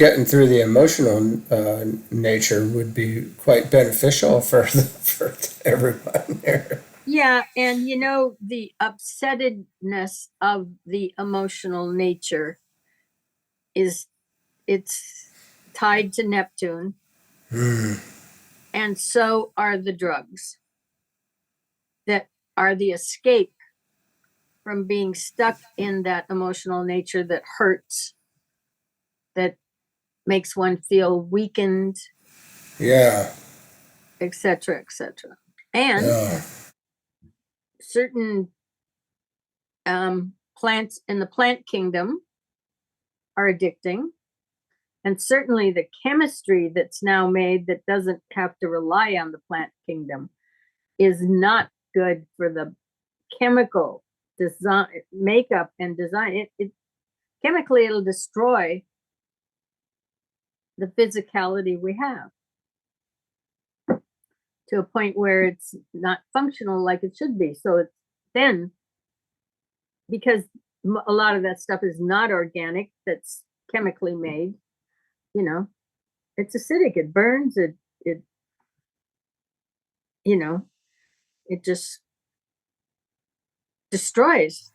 getting through the emotional nature would be quite beneficial for everyone there. Yeah, and the upsettedness of the emotional nature is it's tied to Neptune, and so are the drugs that are the escape from being stuck in that emotional nature that hurts, that makes one feel weakened, Yeah, etc., etc. And yeah, certain plants in the plant kingdom are addicting. And certainly the chemistry that's now made that doesn't have to rely on the plant kingdom is not good for the chemical design, makeup and design. It chemically it'll destroy the physicality we have to a point where it's not functional like it should be. So it's then, because a lot of that stuff is not organic, that's chemically made, you know, it's acidic, it burns, it you know, it just destroys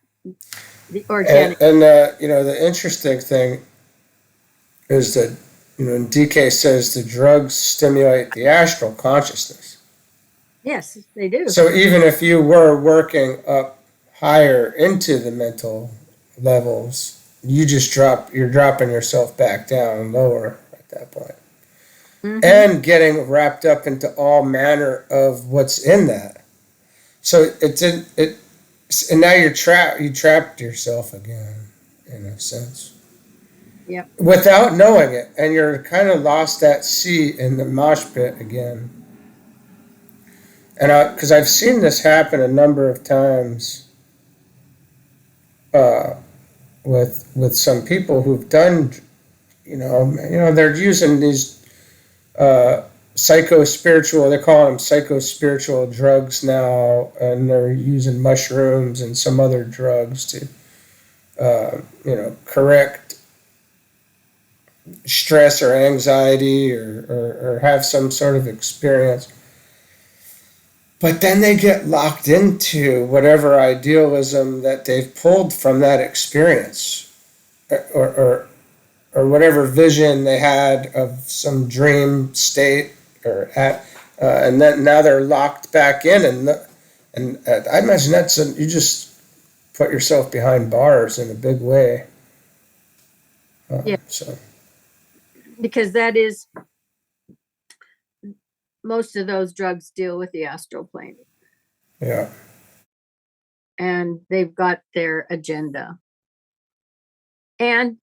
the organic. and the interesting thing is that DK says the drugs stimulate the astral consciousness. Yes, they do. So even if you were working up higher into the mental levels, you're dropping yourself back down lower at that point. Mm-hmm. And getting wrapped up into all manner of what's in that. So it's in it, and now you're trapped. You trapped yourself again, in a sense, Yep. without knowing it, and you're kind of lost at sea in the mosh pit again. And because I've seen this happen a number of times, uh, with some people who've done, they're using these uh, psycho spiritual. They call them psycho spiritual drugs now, and they're using mushrooms and some other drugs to, correct stress or anxiety or have some sort of experience. But then they get locked into whatever idealism that they've pulled from that experience, or whatever vision they had of some dream state, and then now they're locked back in, and I imagine you just put yourself behind bars in a big way. Yeah. So Because that is, most of those drugs deal with the astral plane, yeah, and they've got their agenda. And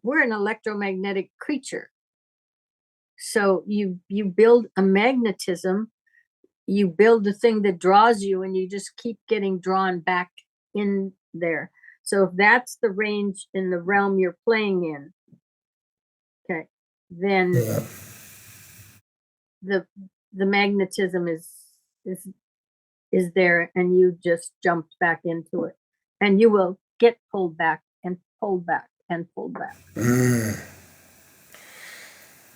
we're an electromagnetic creature. So you build a magnetism, you build the thing that draws you, and you just keep getting drawn back in there. So if that's the range in the realm you're playing in, okay, then yeah. the magnetism is is there, and you just jumped back into it, and you will get pulled back and pulled back and pulled back.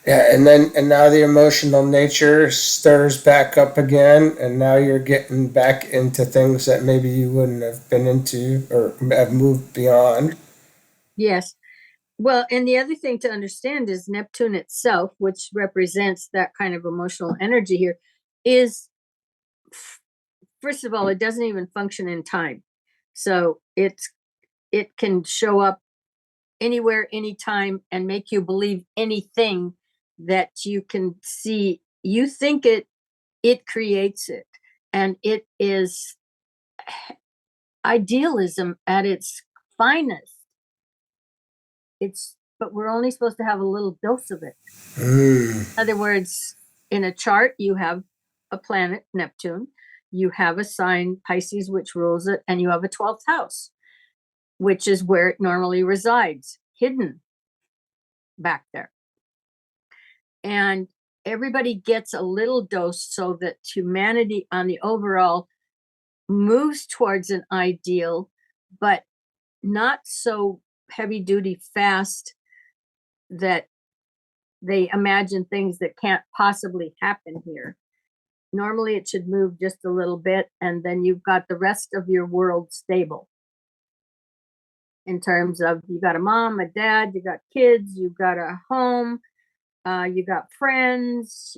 Yeah, and now the emotional nature stirs back up again, and now you're getting back into things that maybe you wouldn't have been into or have moved beyond. Yes. Well, and the other thing to understand is Neptune itself, which represents that kind of emotional energy here, is, first of all, it doesn't even function in time. So it can show up anywhere, anytime, and make you believe anything that you can see. You think it creates it, and it is idealism at its finest. But we're only supposed to have a little dose of it. In other words, in a chart, you have a planet, Neptune, you have a sign, Pisces, which rules it, and you have a 12th house, which is where it normally resides, hidden back there. And everybody gets a little dose so that humanity on the overall moves towards an ideal, but not so heavy duty fast that they imagine things that can't possibly happen here. Normally, it should move just a little bit, and then you've got the rest of your world stable in terms of you got a mom, a dad, you got kids, you got a home, you got friends,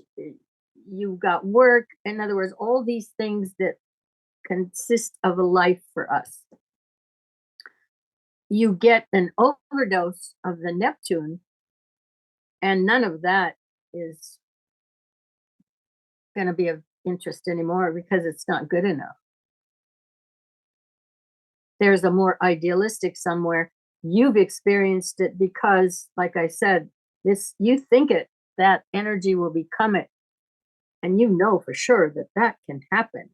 you got work. In other words, all these things that consist of a life for us. You get an overdose of the Neptune, and none of that is going to be of interest anymore because it's not good enough. There's a more idealistic somewhere. You've experienced it because, like I said, this you think it, that energy will become it. And you know for sure that that can happen.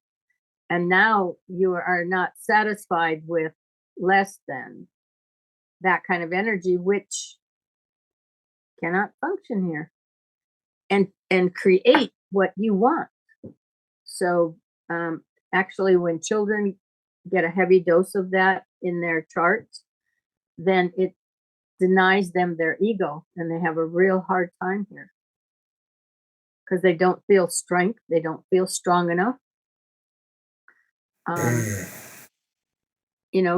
And now you are not satisfied with less than that kind of energy, which cannot function here and create what you want. So actually, when children get a heavy dose of that in their charts, then it denies them their ego, and they have a real hard time here because they don't feel strength, they don't feel strong enough.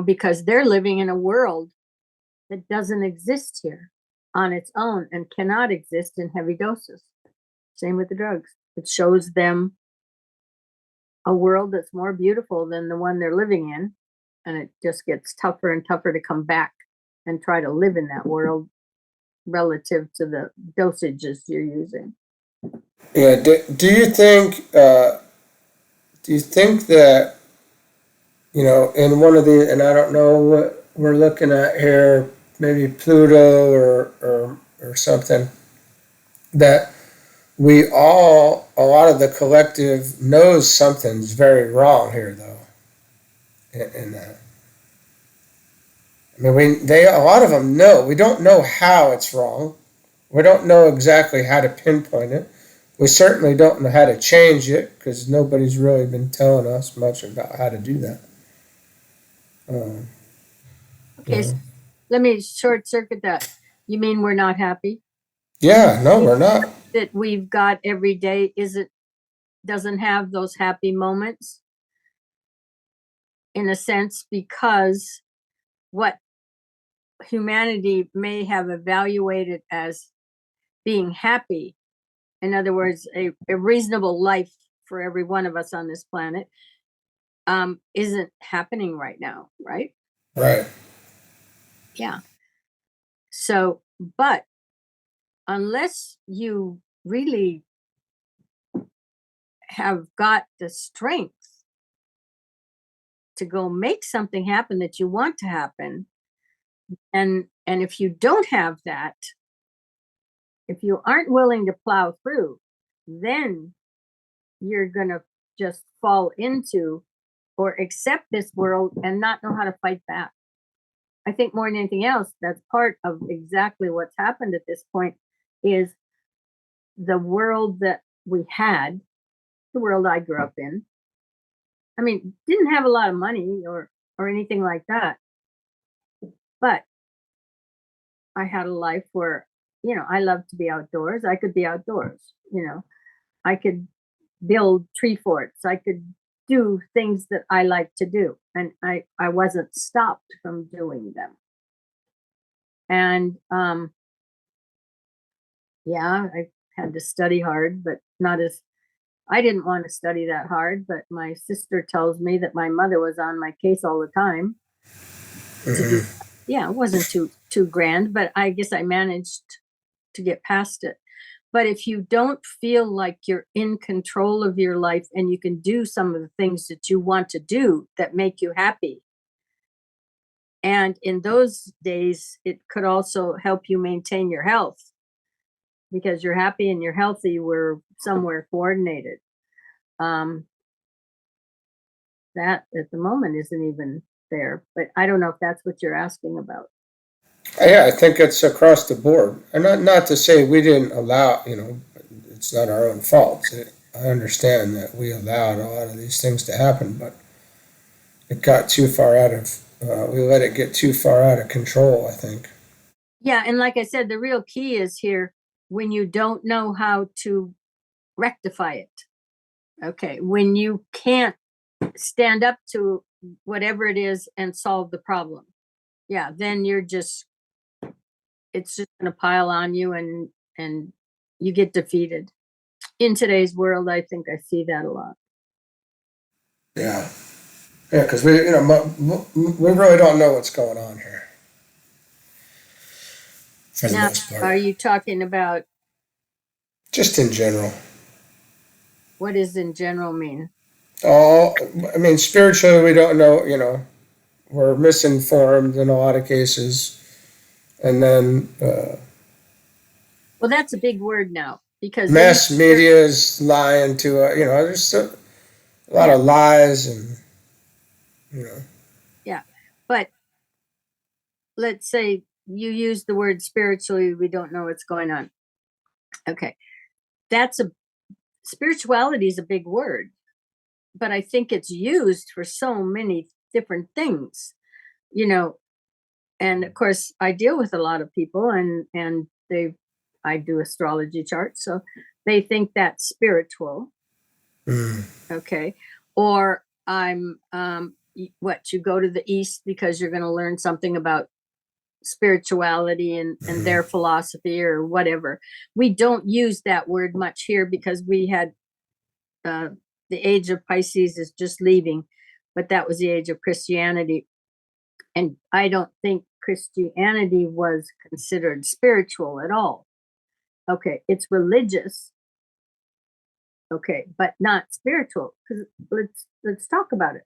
Because they're living in a world that doesn't exist here on its own and cannot exist in heavy doses. Same with the drugs. It shows them a world that's more beautiful than the one they're living in, and it just gets tougher and tougher to come back and try to live in that world relative to the dosages you're using. Yeah. Do you think that, in one of the, and I don't know what we're looking at here, maybe Pluto or something, that a lot of the collective knows something's very wrong here, though, in that. I mean, a lot of them know. We don't know how it's wrong. We don't know exactly how to pinpoint it. We certainly don't know how to change it because nobody's really been telling us much about how to do that. Okay, so let me short circuit that. You mean we're not happy? Yeah, no, we're not. That we've got every day doesn't have those happy moments in a sense because what humanity may have evaluated as being happy, in other words, a reasonable life for every one of us on this planet, isn't happening right now, right? Right. Yeah. So, but unless you really have got the strength to go make something happen that you want to happen, and if you don't have that, if you aren't willing to plow through, then you're going to just fall into or accept this world and not know how to fight back. I think more than anything else, that's part of exactly what's happened at this point is the world that we had, the world I grew up in. I mean, didn't have a lot of money or anything like that. But I had a life where, I loved to be outdoors. I could be outdoors, I could build tree forts. I could do things that I like to do. And I wasn't stopped from doing them. And yeah, I had to study hard, but not as I didn't want to study that hard, but my sister tells me that my mother was on my case all the time. Yeah, it wasn't too grand, but I guess I managed to get past it. But if you don't feel like you're in control of your life and you can do some of the things that you want to do that make you happy, and in those days, it could also help you maintain your health because you're happy and you're healthy, we're somewhere coordinated. That at the moment isn't even there, but I don't know if that's what you're asking about. Yeah, I think it's across the board, and not to say we didn't allow. It's not our own fault. I understand that we allowed a lot of these things to happen, but it got too far out of. We let it get too far out of control, I think. Yeah, and like I said, the real key is here when you don't know how to rectify it. Okay, when you can't stand up to whatever it is and solve the problem. Yeah, then it's just gonna pile on you and you get defeated. In today's world, I think I see that a lot. Yeah. Yeah, because we really don't know what's going on here for the Now, most are part. you talking about Just in general. what does in general mean? All, I mean, spiritually, we don't know, we're misinformed in a lot of cases. And then Well, that's a big word now because then mass media is lying to, there's a lot yeah, of lies and, you know, yeah. But let's say you use the word spiritually, we don't know what's going on. Okay. That's a spirituality is a big word, but I think it's used for so many different things, you know. And of course, I deal with a lot of people, and I do astrology charts, so they think that's spiritual, mm, okay. Or what, you go to the East because you're going to learn something about spirituality and mm, their philosophy or whatever. We don't use that word much here because we had uh, the age of Pisces is just leaving, but that was the age of Christianity. And I don't think Christianity was considered spiritual at all. Okay, it's religious, okay, but not spiritual. Because let's talk about it.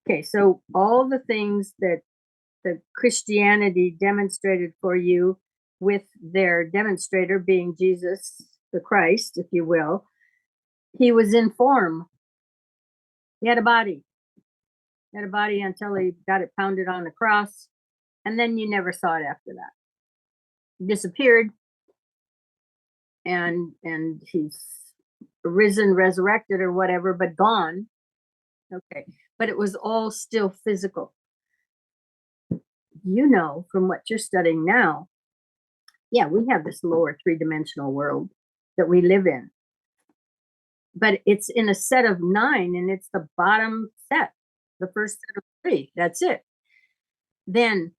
Okay, so all the things that the Christianity demonstrated for you, with their demonstrator being Jesus the Christ, if you will, he was in form. He had a body. He had a body until he got it pounded on the cross, and then you never saw it after that. He disappeared, and he's risen, resurrected, or whatever, but gone. Okay, but it was all still physical. You know, from what you're studying now, yeah, we have this lower three-dimensional world that we live in, but it's in a set of 9, and it's the bottom set, the first set of 3. That's it. Then,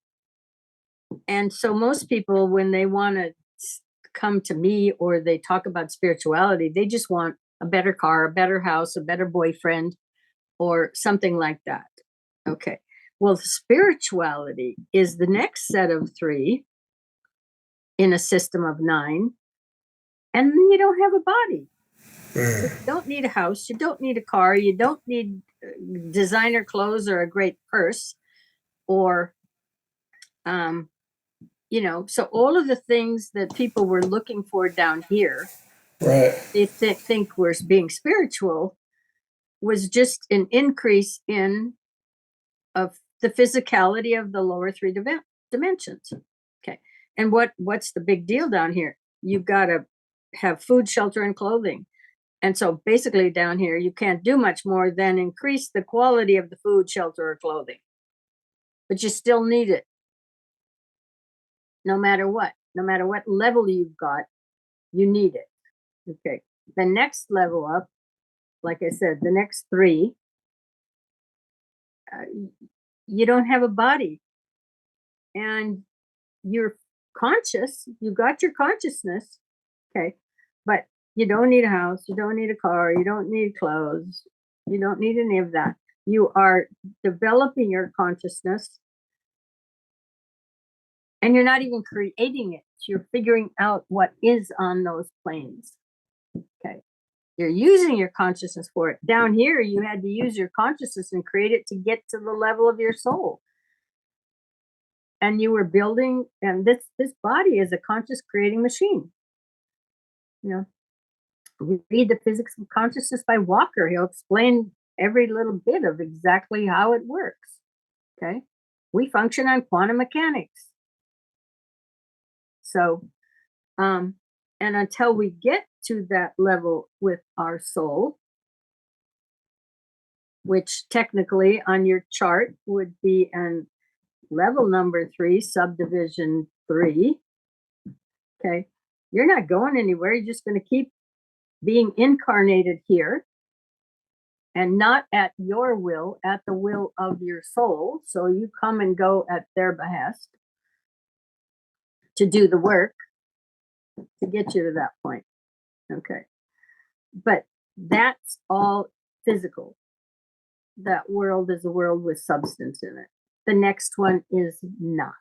and so most people, when they want to come to me or they talk about spirituality, they just want a better car, a better house, a better boyfriend, or something like that. Okay. Well, spirituality is the next set of 3 in a system of 9, and then you don't have a body. You mm. don't need a house, you don't need a car, you don't need designer clothes or a great purse, or so all of the things that people were looking for down here, Right. they think we're being spiritual, was just an increase in of the physicality of the lower 3 dimensions. Okay. And what's the big deal down here? You've got to have food, shelter, and clothing. And so basically down here, you can't do much more than increase the quality of the food, shelter, or clothing. But you still need it no matter what. No matter what level you've got, you need it. Okay. The next level up, like I said, the next 3, you don't have a body, and you're conscious. You got your consciousness. Okay. But you don't need a house. You don't need a car. You don't need clothes. You don't need any of that. You are developing your consciousness, and you're not even creating it. You're figuring out what is on those planes. Okay. You're using your consciousness for it. Down here, you had to use your consciousness and create it to get to the level of your soul. And you were building, and this body is a conscious creating machine. You know, read The Physics of Consciousness by Walker. He'll explain every little bit of exactly how it works. Okay. We function on quantum mechanics. So, and until we get to that level with our soul, which technically on your chart would be an level number 3, subdivision 3, Okay. You're not going anywhere. You're just going to keep being incarnated here and not at your will, at the will of your soul. So you come and go at their behest to do the work to get you to that point. Okay. But that's all physical. That world is a world with substance in it. The next one is not.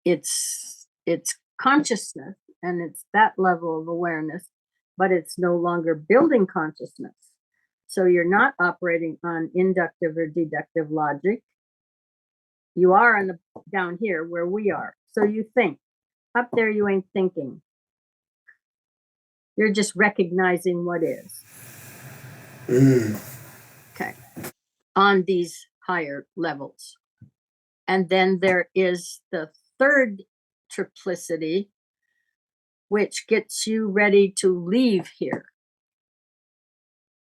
It's consciousness, and it's that level of awareness, but it's no longer building consciousness. So you're not operating on inductive or deductive logic. You are on the down here where we are. So you think. Up there you ain't thinking. You're just recognizing what is. Okay. On these higher levels. And then there is the third triplicity, which gets you ready to leave here.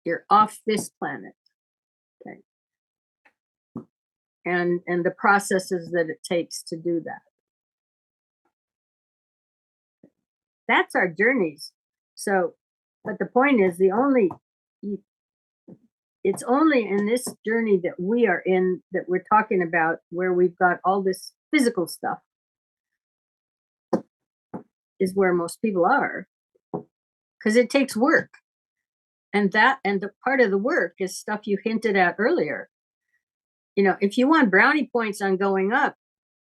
You're off this planet. Okay. And the processes that it takes to do that. That's our journeys. So, but the point is it's only in this journey that we are in that we're talking about where we've got all this physical stuff is where most people are, because it takes work. And the part of the work is stuff you hinted at earlier. You know, if you want brownie points on going up,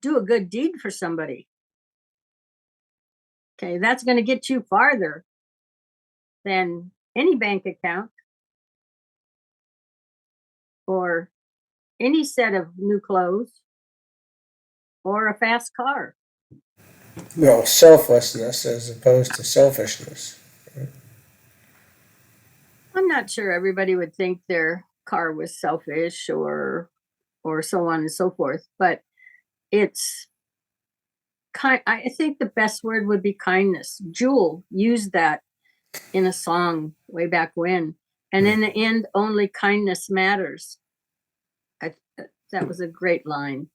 do a good deed for somebody. Okay, that's going to get you farther than any bank account or any set of new clothes or a fast car. No, selflessness as opposed to selfishness. I'm not sure everybody would think their car was selfish or so on and so forth, but it's kind. I think the best word would be kindness. Jewel used that in a song way back when, and in the end, only kindness matters. That was a great line.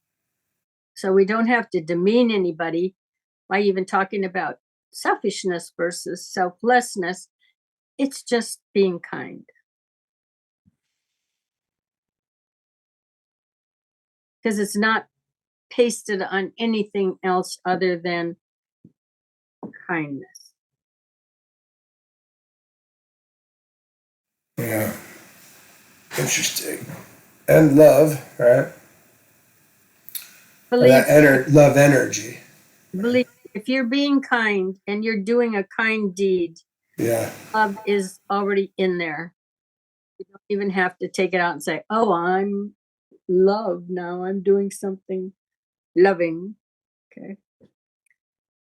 So we don't have to demean anybody by even talking about selfishness versus selflessness. It's just being kind. Because it's not pasted on anything else other than kindness. Yeah. Interesting. And love, right? Love energy. Believe if you're being kind and you're doing a kind deed, yeah, love is already in there. You don't even have to take it out and say, "Oh, I'm love now. I'm doing something loving." Okay.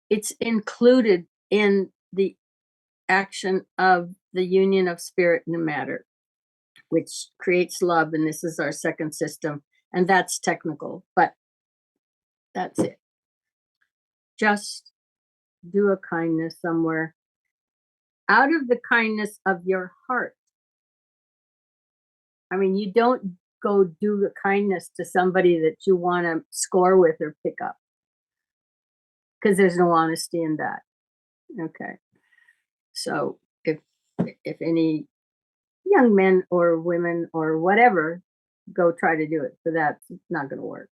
It's included in the action of the union of spirit and matter, which creates love. And this is our second system. And that's technical, but that's it. Just do a kindness somewhere out of the kindness of your heart. I mean, you don't go do the kindness to somebody that you want to score with or pick up, because there's no honesty in that. Okay. So if any young men or women or whatever go try to do it, so that's not going to work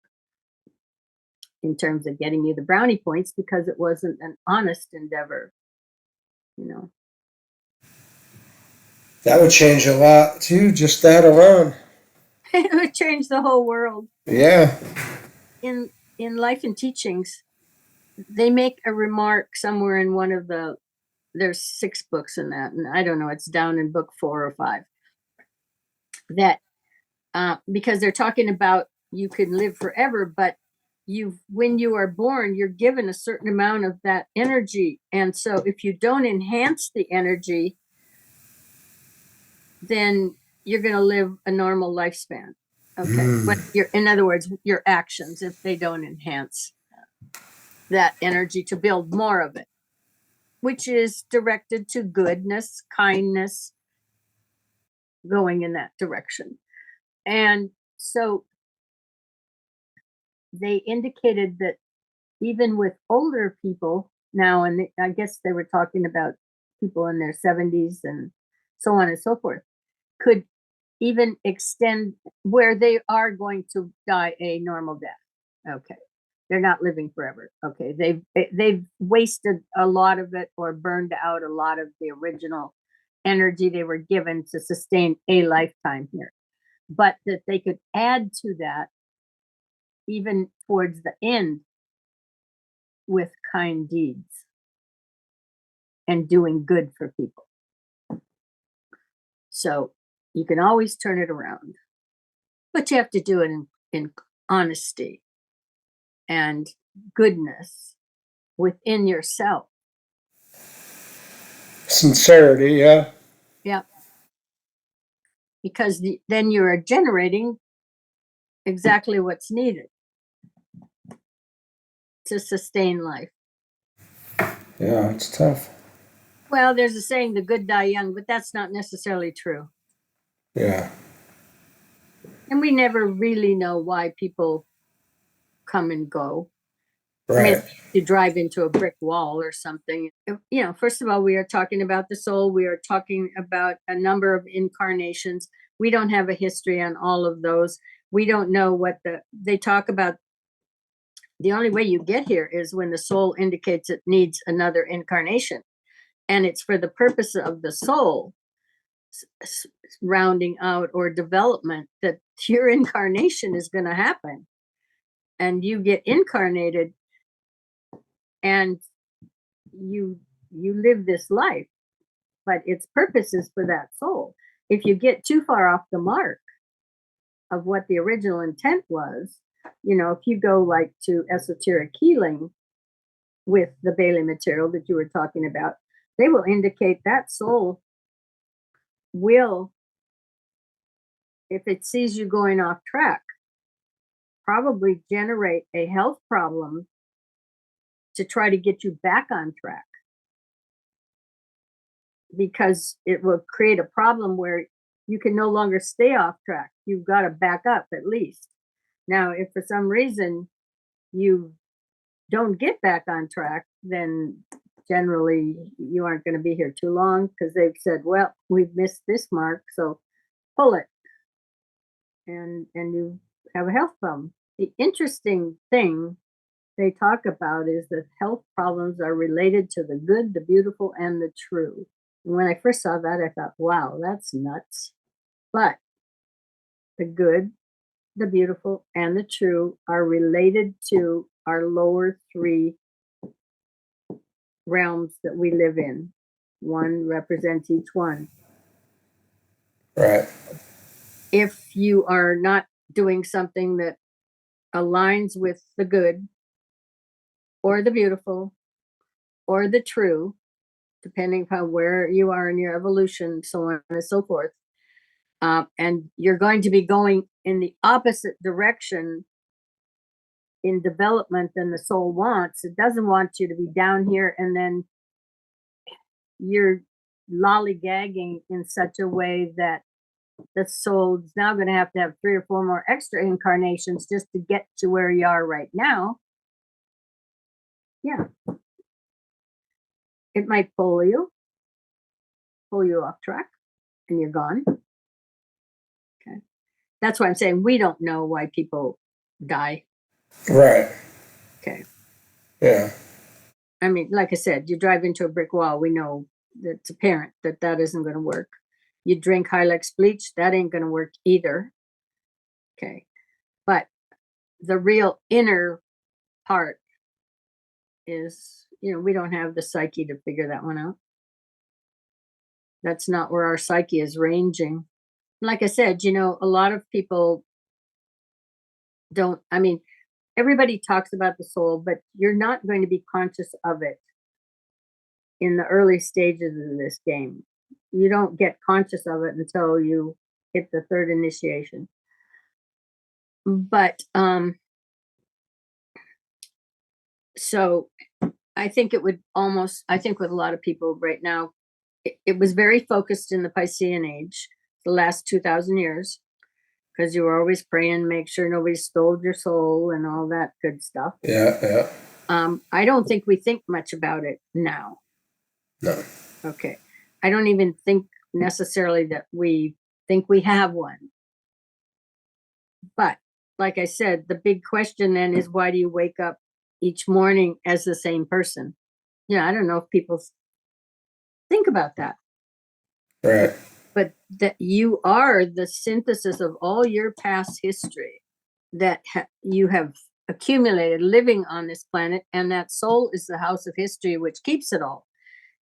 in terms of getting you the brownie points, because it wasn't an honest endeavor, you know. That would change a lot too, just that alone. It would change the whole world. Yeah. In Life and Teachings, they make a remark somewhere in one of there's 6 books in that, and I don't know, it's down in book 4 or 5, that because they're talking about you can live forever, but when you are born, you're given a certain amount of that energy, and so if you don't enhance the energy, then you're going to live a normal lifespan. Okay. But in other words, your actions, if they don't enhance that energy to build more of it, which is directed to goodness, kindness, going in that direction. And so they indicated that even with older people now, and I guess they were talking about people in their 70s and so on and so forth, could even extend where they are going to die a normal death. Okay. They're not living forever. Okay. They've wasted a lot of it or burned out a lot of the original energy they were given to sustain a lifetime here. But that they could add to that even towards the end with kind deeds and doing good for people. So you can always turn it around, but you have to do it in honesty and goodness within yourself. Sincerity, yeah. Yeah. Because then you are generating exactly what's needed to sustain life. Yeah, it's tough. Well, there's a saying, the good die young, but that's not necessarily true. Yeah. And we never really know why people come and go. Right. I mean, you drive into a brick wall or something. You know, first of all, we are talking about the soul. We are talking about a number of incarnations. We don't have a history on all of those. We don't know what they talk about. The only way you get here is when the soul indicates it needs another incarnation. And it's for the purpose of the soul rounding out or development that your incarnation is going to happen. And you get incarnated and you live this life, but its purpose is for that soul. If you get too far off the mark of what the original intent was, you know, if you go like to esoteric healing with the Bailey material that you were talking about, they will indicate that soul will, if it sees you going off track, probably generate a health problem to try to get you back on track, because it will create a problem where you can no longer stay off track. You've got to back up at least. Now, if for some reason you don't get back on track, then generally you aren't going to be here too long, because they've said, well, we've missed this mark, so pull it. And you have a health problem. The interesting thing they talk about is that health problems are related to the good, the beautiful, and the true. And when I first saw that, I thought, wow, that's nuts. But the good, the beautiful, and the true are related to our lower three realms that we live in. One represents each one. Right. If you are not doing something that aligns with the good or the beautiful or the true, depending upon where you are in your evolution, so on and so forth, and you're going to be going in the opposite direction in development than the soul wants. It doesn't want you to be down here and then you're lollygagging in such a way that the soul is now going to have 3 or 4 more extra incarnations just to get to where you are right now. Yeah. It might pull you off track, and you're gone. Okay. That's why I'm saying we don't know why people die. Right. Okay. Yeah. I mean, like I said, you drive into a brick wall, we know that it's apparent that that isn't going to work. You drink Hilux bleach, that ain't going to work either. Okay. But the real inner part is, you know, we don't have the psyche to figure that one out. That's not where our psyche is ranging. Like I said, you know, a lot of people don't, I mean, everybody talks about the soul, but you're not going to be conscious of it in the early stages of this game. You don't get conscious of it until you hit the 3rd initiation. But so I think it would almost, I think with a lot of people right now, it was very focused in the Piscean age, the last 2,000 years, because you were always praying, make sure nobody stole your soul and all that good stuff. Yeah. Yeah. I don't think we think much about it now. No. Okay. I don't even think necessarily that we think we have one. But like I said, the big question then is, why do you wake up each morning as the same person? Yeah, I don't know if people think about that, Right. but that you are the synthesis of all your past history that you have accumulated living on this planet, and that soul is the house of history which keeps it all.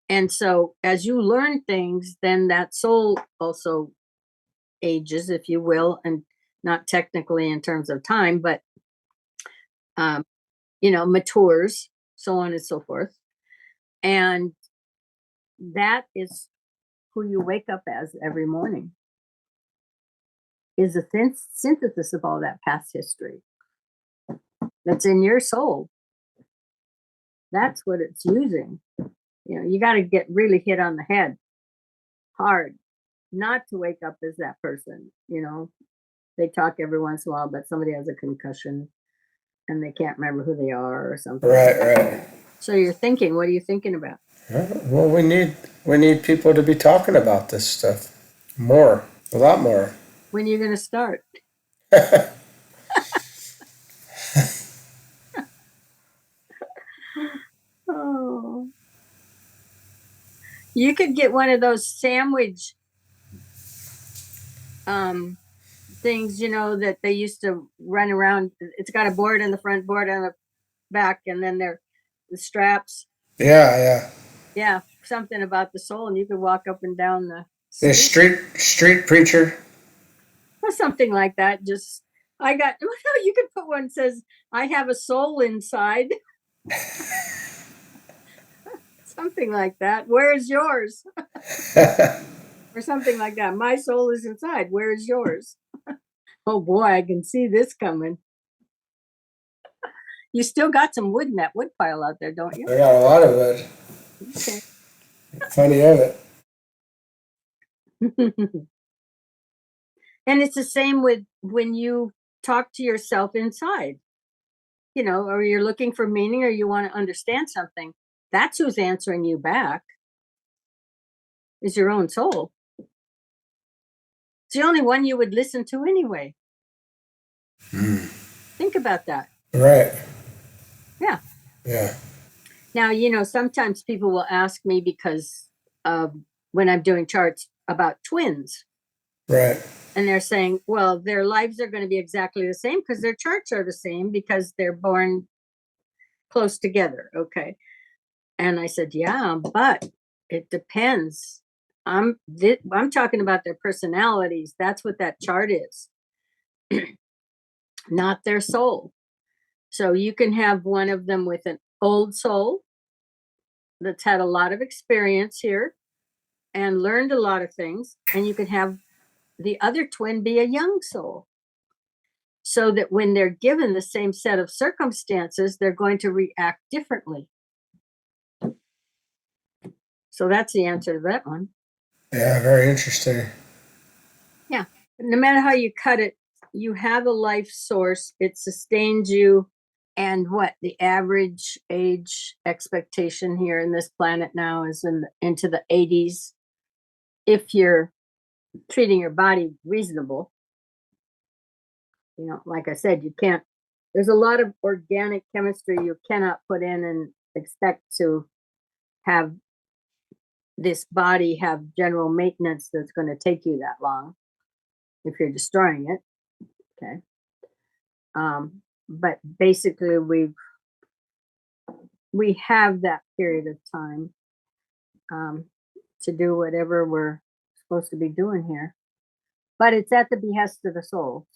And so as you learn things, then that soul also ages, if you will, and not technically in terms of time, but um, matures, so on and so forth. And that is who you wake up as every morning, is a synthesis of all that past history that's in your soul. That's what it's using. You got to get really hit on the head hard not to wake up as that person. They talk every once in a while, but somebody has a concussion and they can't remember who they are or something. Right. So you're thinking, what are you thinking about? Well, we need people to be talking about this stuff more, a lot more. When are you going to start? Oh, you could get one of those sandwich things, that they used to run around. It's got a board in the front, board on the back, and then the straps. Yeah. Yeah, something about the soul, and you could walk up and down The street preacher. or something like that. Just you could put one that says, "I have a soul inside." Something like that. Where is yours? Or something like that. My soul is inside. Where is yours? Oh boy, I can see this coming. You still got some wood in that wood pile out there, don't you? I got a lot of it. Okay. Plenty of it. And it's the same with when you talk to yourself inside, or you're looking for meaning or you want to understand something. That's who's answering you back, is your own soul. It's the only one you would listen to anyway. Think about that. Right. Yeah. Yeah. Now, sometimes people will ask me, because when I'm doing charts, about twins. Right. And they're saying, well, their lives are going to be exactly the same because their charts are the same because they're born close together. Okay. And I said, yeah, but it depends. I'm talking about their personalities. That's what that chart is, not their soul. So you can have one of them with an old soul that's had a lot of experience here and learned a lot of things. And you can have the other twin be a young soul. So that when they're given the same set of circumstances, they're going to react differently. So that's the answer to that one. Yeah, very interesting. Yeah. No matter how you cut it, you have a life source. It sustains you. And what the average age expectation here in this planet now is into the 80s. If you're treating your body reasonable, like I said, there's a lot of organic chemistry you cannot put in and expect to have this body have general maintenance that's going to take you that long if you're destroying it. Okay. But basically we have that period of time to do whatever we're supposed to be doing here. But it's at the behest of the soul.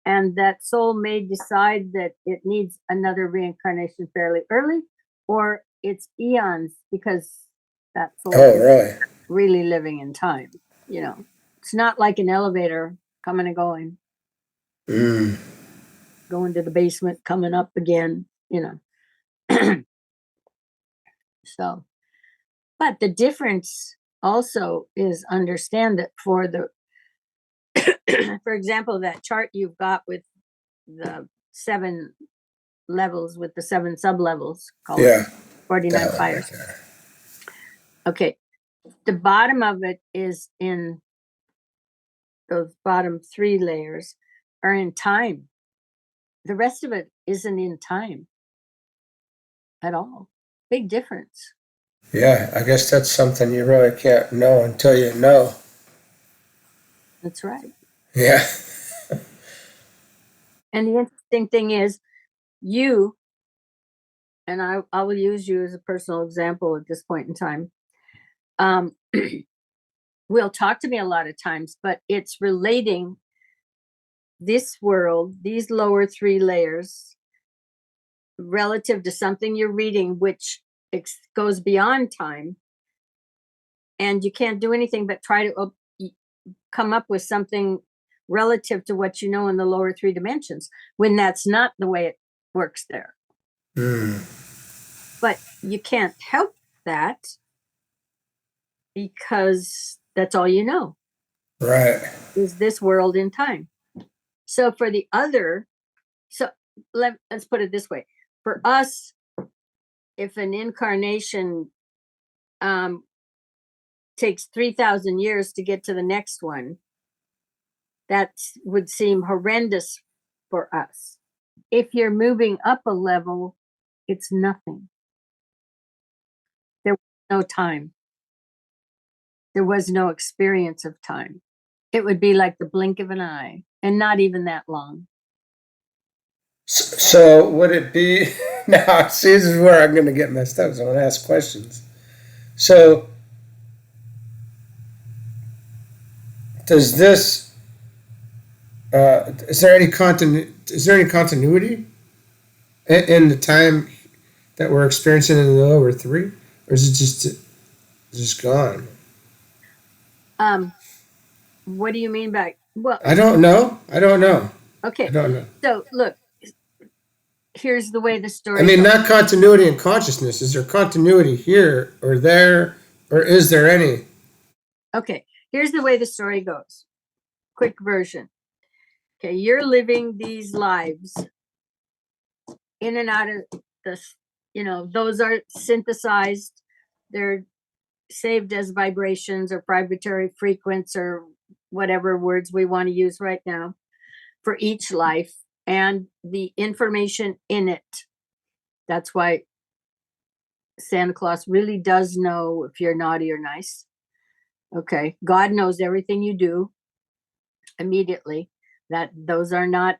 And that soul may decide that it needs another reincarnation fairly early, or it's eons, because that soul is really living in time. It's not like an elevator coming and going, going to the basement, coming up again, So, but the difference also is, understand that for example, that chart you've got with the 7 levels with the 7 sub-levels, call Yeah. it 49 That one right fires. there. Okay, the bottom of it is in those bottom 3 layers are in time. The rest of it isn't in time at all. Big difference. Yeah, I guess that's something you really can't know until you know. That's right. Yeah. And the interesting thing is, you, and I will use you as a personal example at this point in time, will talk to me a lot of times, but it's relating this world, these lower 3 layers, relative to something you're reading, which goes beyond time. And you can't do anything but try to come up with something relative to what you know in the lower 3 dimensions, when that's not the way it works there. Mm. But you can't help that because that's all you know Right. is this world in time. So for the other, so let's put it this way. For us, if an incarnation takes 3,000 years to get to the next one, that would seem horrendous for us. If you're moving up a level, it's nothing. There was no time. There was no experience of time. It would be like the blink of an eye, and not even that long. So would it be now? See, this is where I'm going to get messed up. So I'm going to ask questions. So does this? Is there any continuity in the time that we're experiencing in the lower 3, or is it just gone? What do you mean by, well, I don't know. I don't know. I okay. don't know. So look, here's the way the I story mean, goes. not continuity in consciousness. Is there continuity here or there, or is there any? Okay, here's the way the story goes. Quick version. Okay, you're living these lives in and out of this, those are synthesized. They're saved as vibrations or vibratory frequency or whatever words we want to use right now for each life and the information in it. That's why Santa Claus really does know if you're naughty or nice. Okay, God knows everything you do immediately. That those are not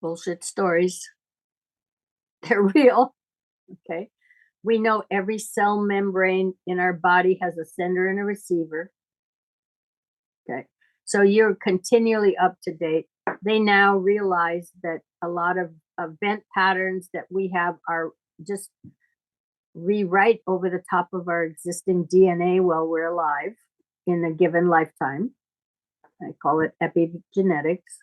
bullshit stories. They're real. Okay. We know every cell membrane in our body has a sender and a receiver. Okay. So you're continually up to date. They now realize that a lot of event patterns that we have are just rewrite over the top of our existing DNA while we're alive in a given lifetime. I call it epigenetics.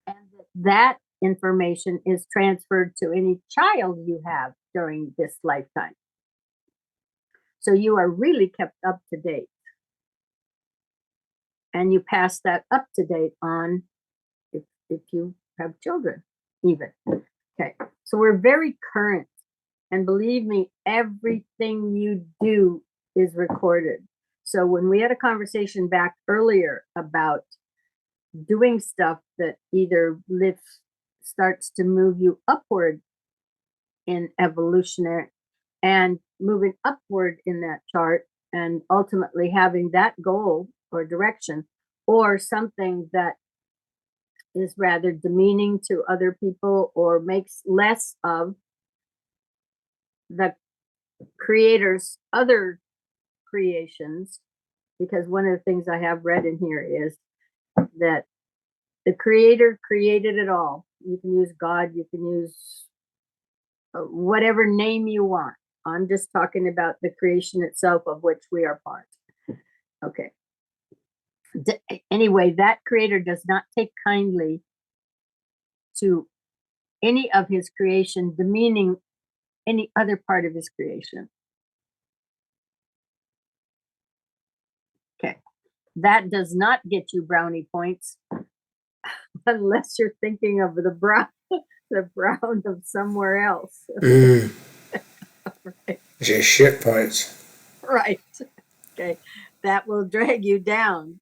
And that information is transferred to any child you have during this lifetime. So you are really kept up to date. And you pass that up to date on if you have children, even. Okay. So we're very current. And believe me, everything you do is recorded. So when we had a conversation back earlier about doing stuff that either starts to move you upward in evolutionary and moving upward in that chart and ultimately having that goal or direction, or something that is rather demeaning to other people or makes less of the creator's other creations. Because one of the things I have read in here is that the creator created it all. You can use God, you can use whatever name you want. I'm just talking about the creation itself, of which we are part. Okay. Anyway, that creator does not take kindly to any of his creation demeaning any other part of his creation. Okay. That does not get you brownie points unless you're thinking of the the brown of somewhere else. Mm, Right. just shit points. Right. Okay. That will drag you down.